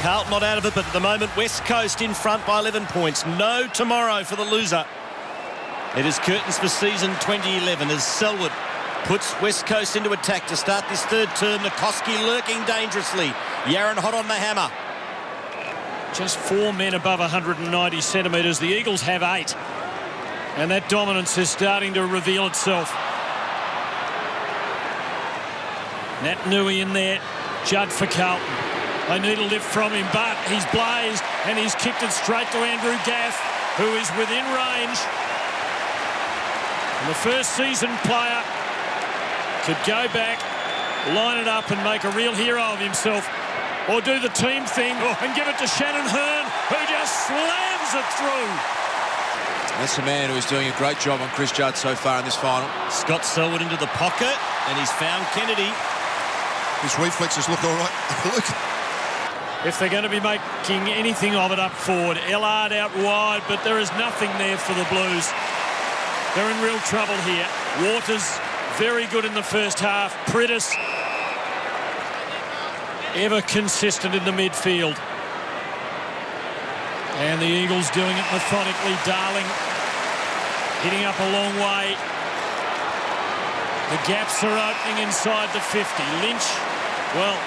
Carlton not out of it, but at the moment West Coast in front by 11 points. No tomorrow for the loser. It is curtains for season 2011 as Selwood puts West Coast into attack to start this third term. Nikoski lurking dangerously. Yaron hot on the hammer. Just 4 men above 190 centimetres. The Eagles have 8. And that dominance is starting to reveal itself. Nat Nui in there. Judd for Carlton. They need a lift from him, but he's blazed and he's kicked it straight to Andrew Gaff, who is within range. And the first season player could go back, line it up and make a real hero of himself, or do the team thing and give it to Shannon Hearn, who just slams it through. That's a man who's doing a great job on Chris Judd so far in this final. Scott Selwood into the pocket, and he's found Kennedy. His reflexes look all right. Look. If they're going to be making anything of it up forward, Ellard out wide, but there is nothing there for the Blues. They're in real trouble here. Waters, very good in the first half. Prittis, ever consistent in the midfield. And the Eagles doing it methodically. Darling hitting up a long way. The gaps are opening inside the 50. Lynch, well,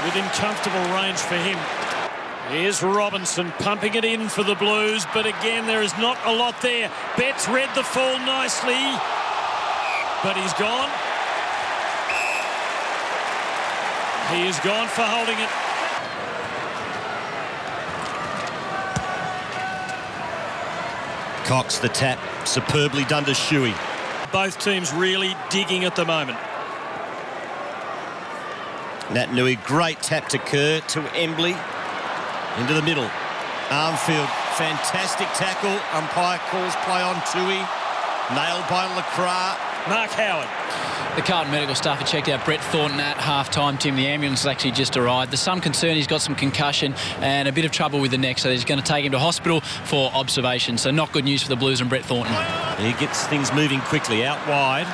within comfortable range for him. Here's Robinson pumping it in for the Blues, but again, there is not a lot there. Betts read the fall nicely, but he's gone. He is gone for holding it. Cox, the tap, superbly done to Shuey. Both teams really digging at the moment. Nat Nui, great tap to Kerr, to Embley, into the middle. Armfield, fantastic tackle. Umpire calls play on Tui. Nailed by Lacroix. Mark Howard. The Carlton medical staff have checked out Brett Thornton at half-time. Tim, the ambulance has actually just arrived. There's some concern he's got some concussion and a bit of trouble with the neck, so he's going to take him to hospital for observation. So not good news for the Blues and Brett Thornton. He gets things moving quickly out wide.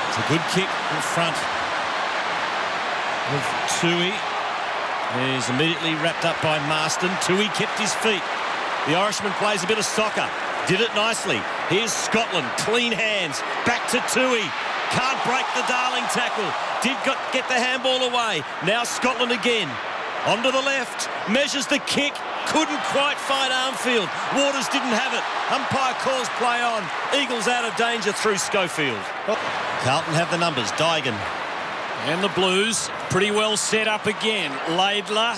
It's a good kick in front of Tui. He's immediately wrapped up by Marston. Tui kept his feet. The Irishman plays a bit of soccer. Did it nicely. Here's Scotland. Clean hands. Back to Tui. Can't break the Darling tackle. Get the handball away. Now Scotland again. Onto the left. Measures the kick. Couldn't quite find Armfield. Waters didn't have it. Umpire calls play on. Eagles out of danger through Schofield. Carlton have the numbers. Dygan. And the Blues pretty well set up again. Laidler.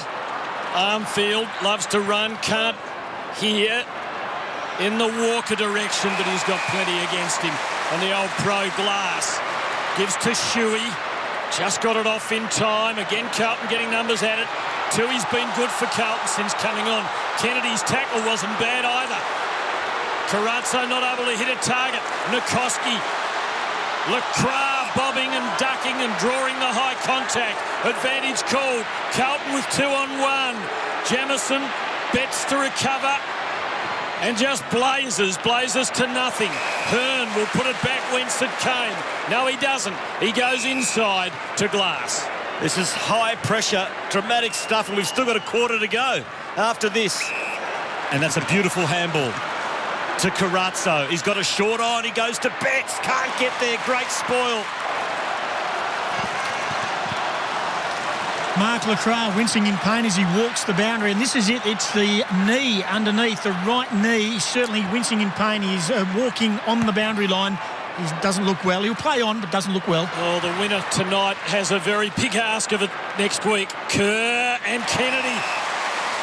Armfield loves to run. Can't hear in the Walker direction, but he's got plenty against him. And the old pro Glass gives to Shuey. Just got it off in time. Again, Carlton getting numbers at it. Tui's been good for Carlton since coming on. Kennedy's tackle wasn't bad either. Carazzo not able to hit a target. Nikoski. Lacroix bobbing and ducking and drawing the high contact. Advantage called. Carlton with 2-on-1. Jamison, Betts to recover. And just blazes to nothing. Hearn will put it back whence it came. No, he doesn't. He goes inside to Glass. This is high pressure, dramatic stuff, and we've still got a quarter to go after this. And that's a beautiful handball to Carazzo. He's got a short on. He goes to Betts. Can't get there. Great spoil. Mark Lacroix wincing in pain as he walks the boundary, and this is it. It's the knee underneath, the right knee. He's certainly wincing in pain. He's walking on the boundary line. He doesn't look well. He'll play on, but doesn't look well. Oh, the winner tonight has a very big ask of it next week. Kerr and Kennedy,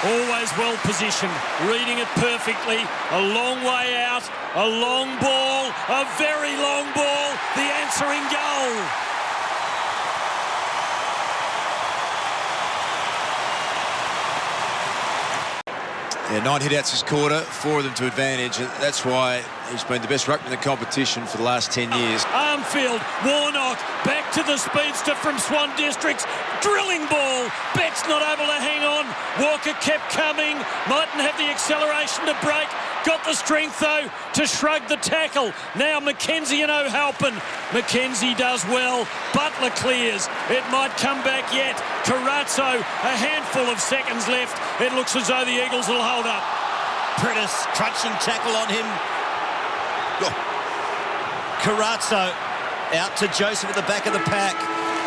always well positioned, reading it perfectly. A long way out, a long ball, a very long ball, the answering goal. Yeah, 9 hit-outs this quarter, 4 of them to advantage. And that's why he's been the best ruckman in the competition for the last 10 years. Armfield, Warnock, back to the speedster from Swan Districts. Drilling ball. Betts not able to hang on. Walker kept coming. Mightn't have the acceleration to break. Got the strength, though, to shrug the tackle. Now Mackenzie and O'Halpin. Mackenzie does well. Butler clears. It might come back yet. Carazzo, a handful of seconds left. It looks as though the Eagles will hold up. Prentice, crunching tackle on him. Carazzo out to Joseph at the back of the pack.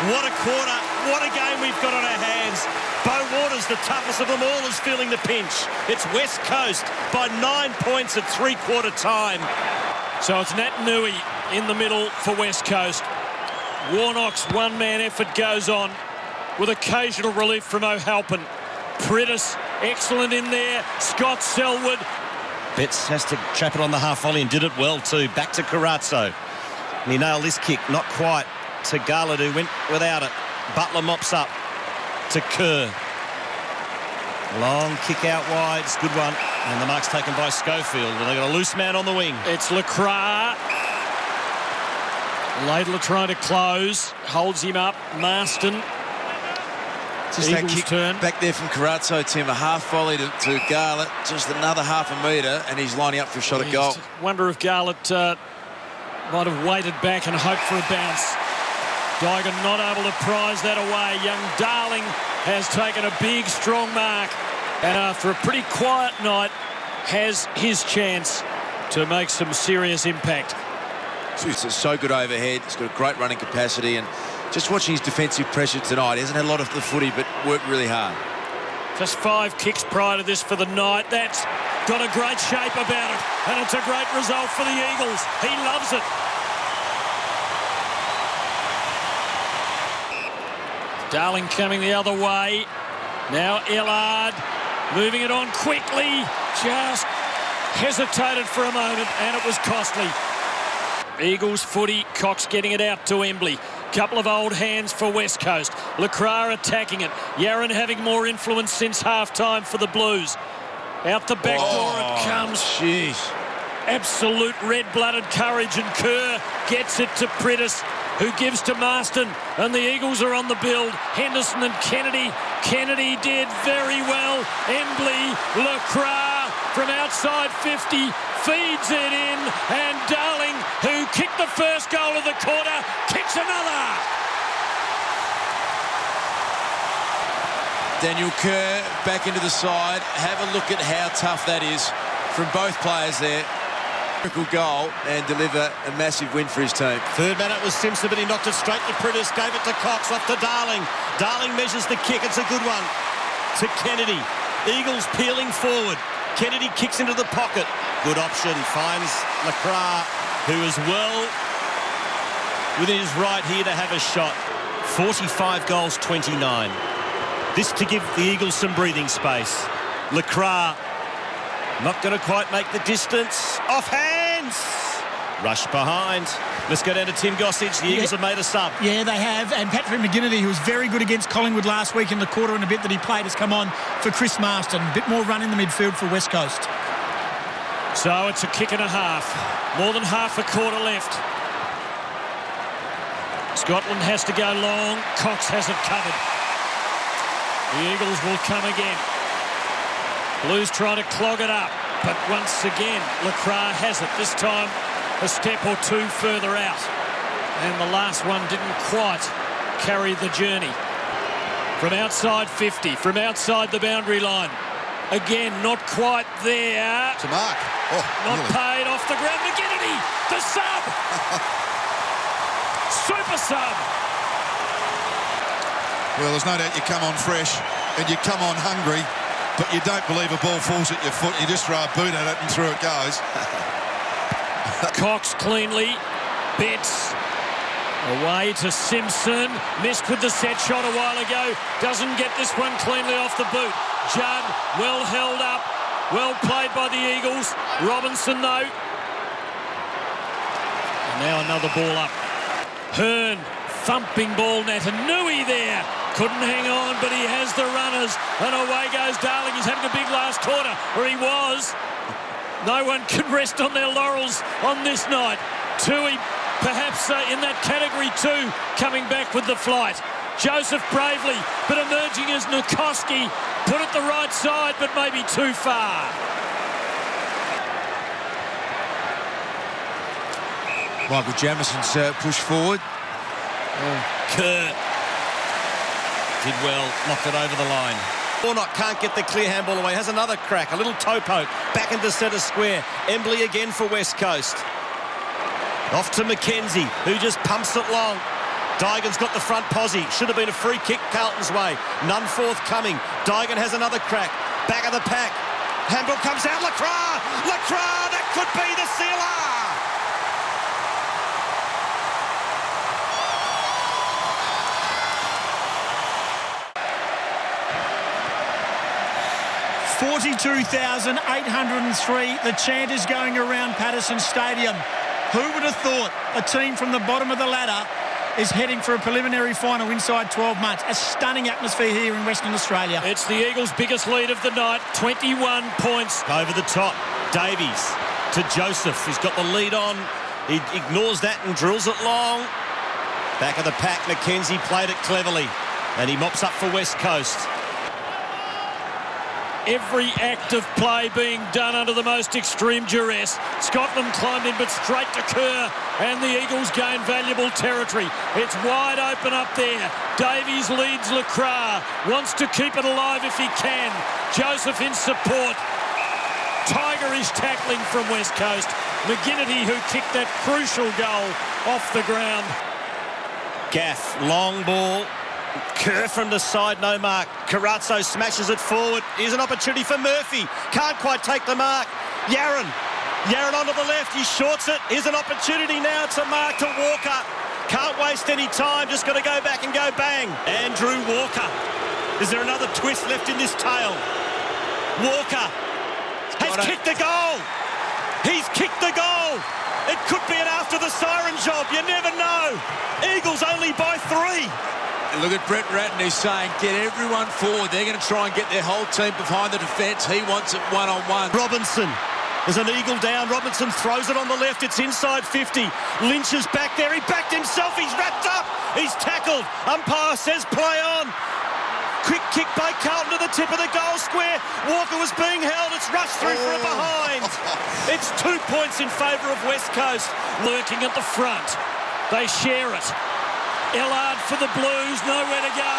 What a quarter. What a game we've got on our hands. Beau Waters, the toughest of them all, is feeling the pinch. It's West Coast by 9 points at three-quarter time. So it's Nat Nui in the middle for West Coast. Warnock's one-man effort goes on with occasional relief from O'Halpin. Prentice, excellent in there. Scott Selwood. Betts has to trap it on the half volley and did it well too. Back to Carazzo. And he nailed this kick, not quite to Garland, who went without it. Butler mops up to Kerr. Long kick out wide, it's a good one. And the mark's taken by Schofield, and they've got a loose man on the wing. It's Lacroix. Laidler trying to close, holds him up. Marston. Just that kick turn back there from Carazzo, Tim. A half volley to Garlett, just another half a metre, and he's lining up for a shot at goal. Wonder if Garlett might have waited back and hoped for a bounce. Dygan not able to prize that away. Young Darling has taken a big, strong mark, and after a pretty quiet night, has his chance to make some serious impact. It's so good overhead. He's got a great running capacity, and just watching his defensive pressure tonight, he hasn't had a lot of the footy, but worked really hard. Just 5 kicks prior to this for the night. That's got a great shape about it, and it's a great result for the Eagles. He loves it. Darling coming the other way. Now Ellard moving it on quickly. Just hesitated for a moment, and it was costly. Eagles footy. Cox getting it out to Embley. Couple of old hands for West Coast. Lacroix attacking it. Yarran having more influence since half-time for the Blues. Out the back door it comes. Jeez. Absolute red-blooded courage, and Kerr gets it to Prentice, who gives to Marston, and the Eagles are on the build. Henderson and Kennedy. Kennedy did very well. Embley, Lacroix from outside 50 feeds it in, and Darling, who kicked the first goal of the quarter, kicks another. Daniel Kerr back into the side. Have a look at how tough that is from both players there. Goal and deliver a massive win for his team. Third man it was Simpson, but he knocked it straight to Prentice, gave it to Cox, off to Darling. Darling measures the kick, it's a good one. To Kennedy. Eagles peeling forward. Kennedy kicks into the pocket. Good option, finds Lacroix, who is well within his right here to have a shot. 45 goals, 29. This to give the Eagles some breathing space. Lacroix not going to quite make the distance. Off hands. Rush behind. Let's go down to Tim Gossage. The Eagles have made a sub. Yeah, they have. And Patrick McGinnity, who was very good against Collingwood last week in the quarter and a bit that he played, has come on for Chris Marston. A bit more run in the midfield for West Coast. So it's a kick and a half. More than half a quarter left. Scotland has to go long. Cox has it covered. The Eagles will come again. Blues trying to clog it up, but once again Lacroix has it, this time a step or two further out, and the last one didn't quite carry the journey. From outside 50, from outside the boundary line, again not quite there. To mark. Not paid, off the ground. McGinnity, the sub. Super sub. Well, there's no doubt you come on fresh and you come on hungry, but you don't believe a ball falls at your foot. You just throw a boot at it and through it goes. Cox cleanly. Betts away to Simpson. Missed with the set shot a while ago. Doesn't get this one cleanly off the boot. Judd well held up. Well played by the Eagles. Robinson though. And now another ball up. Hearn. Thumping ball net. And Nui there. Couldn't hang on, but he has the runners. And away goes Darling. He's having a big last quarter, or he was. No one can rest on their laurels on this night. Tui, perhaps in that category too, coming back with the flight. Joseph bravely, but emerging as Nikoski. Put it the right side, but maybe too far. Michael Jamison's push forward. Kerr did well, knocked it over the line. Warnock can't get the clear handball away, has another crack, a little toe poke, back into centre square. Embley again for West Coast. Off to McKenzie, who just pumps it long. Dygan's got the front posse. Should have been a free kick Carlton's way. None forthcoming. Dygan has another crack. Back of the pack. Handball comes out. Lacroix! Lacroix! That could be the sealer! 42,803. The chant is going around Patterson Stadium. Who would have thought a team from the bottom of the ladder is heading for a preliminary final inside 12 months? A stunning atmosphere here in Western Australia. It's the Eagles' biggest lead of the night, 21 points. Over the top, Davies to Joseph. He's got the lead on. He ignores that and drills it long. Back of the pack, McKenzie played it cleverly. And he mops up for West Coast. Every act of play being done under the most extreme duress. Scotland climbed in, but straight to Kerr, and the Eagles gain valuable territory. It's wide open up there. Davies leads Lacroix, wants to keep it alive if he can. Joseph in support. Tigerish tackling from West Coast. McGinnity, who kicked that crucial goal off the ground. Gaff, long ball. Kerr from the side, no mark. Carazzo smashes it forward. Here's an opportunity for Murphy. Can't quite take the mark. Yaron onto the left. He shorts it. Here's an opportunity now to mark to Walker. Can't waste any time. Just got to go back and go bang. Andrew Walker. Is there another twist left in this tale? Walker has kicked the goal. He's kicked the goal. It could be an after the siren job. You never know. Eagles only by 3. Look at Brett Ratton, he's saying, get everyone forward. They're going to try and get their whole team behind the defence. He wants it one-on-one. Robinson. There's an Eagle down. Robinson throws it on the left. It's inside 50. Lynch is back there. He backed himself. He's wrapped up. He's tackled. Umpire says play on. Quick kick by Carlton to the tip of the goal square. Walker was being held. It's rushed through for a behind. It's 2 points in favour of West Coast. Lurking at the front. They share it. Ellard for the Blues, nowhere to go.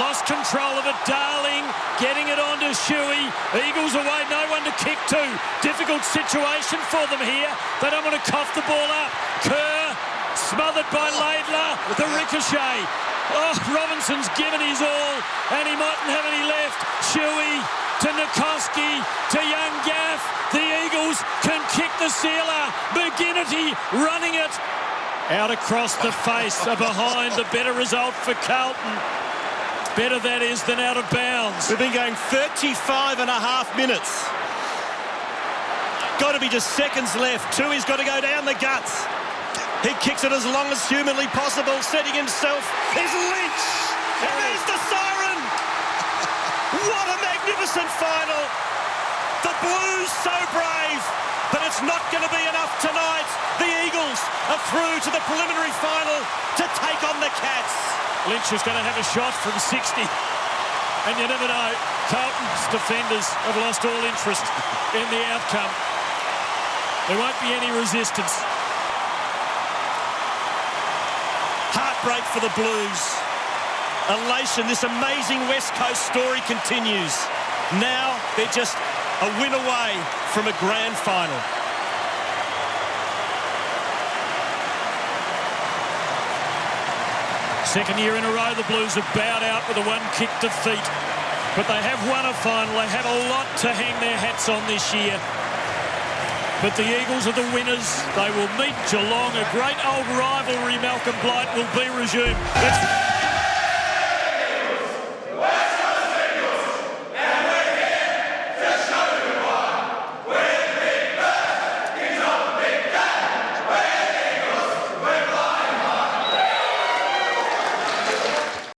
Lost control of it. Darling getting it on to Shuey. Eagles away, no one to kick to. Difficult situation for them here. They don't want to cough the ball up. Kerr smothered by Laidler. The ricochet. Oh, Robinson's given his all, and he mightn't have any left. Shuey to Nikoski to young Gaff. The Eagles can kick the sealer. McGinnity running it. Out across the face, a behind, a better result for Carlton. Better that is than out of bounds. We've been going 35 and a half minutes. Got to be just seconds left. Tui's got to go down the guts. He kicks it as long as humanly possible. Setting himself is Lynch. And there's the siren. What a magnificent final. The Blues so brave. But it's not going to be enough tonight. The Eagles are through to the preliminary final to take on the Cats. Lynch is going to have a shot from 60. And you never know. Carlton's defenders have lost all interest in the outcome. There won't be any resistance. Heartbreak for the Blues. Elation. This amazing West Coast story continues. Now they're just a win away from a grand final. Second year in a row, the Blues have bowed out with a one-kick defeat. But they have won a final. They have a lot to hang their hats on this year. But the Eagles are the winners. They will meet Geelong. A great old rivalry, Malcolm Blight, will be resumed.